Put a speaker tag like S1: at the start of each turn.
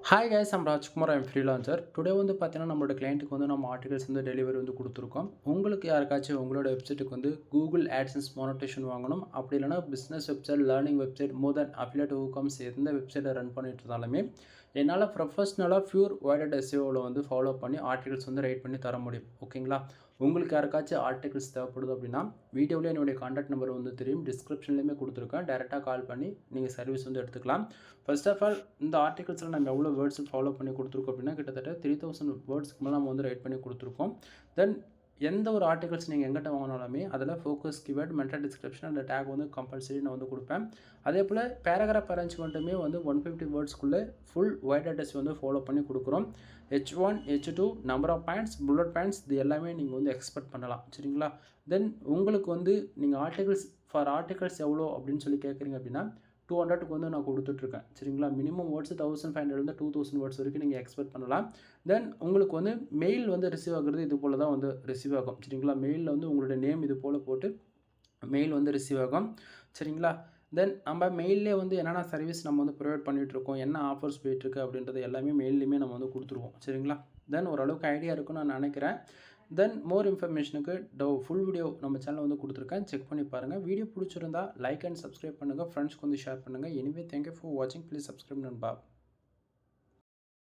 S1: Hi guys, I'm Rajkumar. I'm freelancer. Today வந்து பார்த்தீங்கன்னா, நம்மளோட கிளைண்ட்டுக்கு வந்து நம்ம ஆர்டிகல்ஸ் வந்து டெலிவரி வந்து கொடுத்துருக்கோம். உங்களுக்கு யாருக்காச்சும் உங்களோட வெப்சைட்டுக்கு வந்து கூகுள் ஆட்சன்ஸ் மானிட்டேஷன் வாங்கணும், அப்படி இல்லைனா பிஸ்னஸ் வெப்சைட், லேர்னிங் வெப்சைட், மோர் தென் அஃபிலியேட் ஊக்கம்ஸ் எந்த வெப்சைட்டை ரன் பண்ணிட்டு இருந்தாலுமே என்னால் ப்ரொஃபஷ்னலாக பியூர் வைடட் எஸ்இஓவில் வந்து ஃபாலோ பண்ணி ஆர்டிகல்ஸ் வந்து ரைட் பண்ணி தர முடியும். ஓகேங்களா? உங்களுக்கு யாருக்காச்சும் ஆர்டிகல்ஸ் தேவைப்படுது அப்படின்னா வீடியோவிலே என்னுடைய கான்டாக்ட் நம்பர் வந்து தெரியும், டிஸ்கிரிப்ஷன்லேயுமே கொடுத்துருக்கேன். டேரெக்டாக கால் பண்ணி நீங்கள் சர்வீஸ் வந்து எடுத்துக்கலாம். ஃபர்ஸ்ட் ஆஃப் ஆல், இந்த ஆர்டிகல்ஸில் நம்ம எவ்வளோ வேர்ட்ஸ் ஃபாலோ பண்ணி கொடுத்துருக்கோம் அப்படின்னா கிட்டத்தட்ட 3000 வேர்ட்ஸ்க்கு மேலே நம்ம வந்து ரைட் பண்ணி கொடுத்துருக்கோம். தென் எந்த ஒரு ஆர்டிகல்ஸ் நீங்கள் எங்கிட்ட வாங்கினாலுமே அதில் ஃபோக்கஸ் கீவேர்ட், மெட்டா டிஸ்கிரிப்ஷன் அந்த டேக் வந்து கம்பல்சரி நான் வந்து கொடுப்பேன். அதே போல் பேராகிராஃப் அரேஞ்ச்மெண்ட்டுமே வந்து 150 வேர்ட்ஸ்க்குள்ளே ஃபுல் வைட் அட்ரஸ் வந்து ஃபாலோ பண்ணி கொடுக்குறோம். H1, H2, number of points, bullet points இது எல்லாமே நீங்கள் வந்து எக்ஸ்பெக்ட் பண்ணலாம். சரிங்களா? தென் உங்களுக்கு வந்து நீங்கள் ஆர்டிகல்ஸ் எவ்வளோ அப்படின்னு சொல்லி கேட்குறீங்க அப்படின்னா 200க்கு வந்து நான் கொடுத்துட்ருக்கேன். சரிங்களா? மினிமம் வேர்ட்ஸ் 1500 2000 வேர்ட்ஸ் வரைக்கும் நீங்கள் எக்ஸ்பெக்ட் பண்ணலாம். தென் உங்களுக்கு வந்து மெயில் வந்து ரிசீவ் ஆகுறது இது போல் தான் வந்து ரிசீவ் ஆகும். சரிங்களா? மெயிலில் வந்து உங்களுடைய நேம் இது போல் போட்டு மெயில் வந்து ரிசீவ் ஆகும். சரிங்களா? தென் நம்ம மெயிலே வந்து என்னென்ன சர்வீஸ் நம்ம வந்து ப்ரொவைட் பண்ணிகிட்ருக்கோம், என்ன ஆஃபர்ஸ் போயிட்டுருக்கு அப்படின்றது எல்லாமே மெயில்லையுமே நம்ம வந்து கொடுத்துருவோம். சரிங்களா? தென் ஓரளவுக்கு ஐடியா இருக்குன்னு நான் நினைக்கிறேன். தென் மோர் இன்ஃபர்மேஷனுக்கு ஃபுல் வீடியோ நம்ம சேனலில் வந்து கொடுத்துருக்கேன், செக் பண்ணி பாருங்கள். வீடியோ பிடிச்சிருந்தா லைக் அண்ட் சப்ஸ்கிரைப் பண்ணுங்கள், ஃப்ரெண்ட்ஸ்க்கு வந்து ஷேர் பண்ணுங்கள். எனிவே தேங்க்யூ ஃபார் வாட்சிங். ப்ளீஸ் சப்ஸ்கிரைப் நண்பா.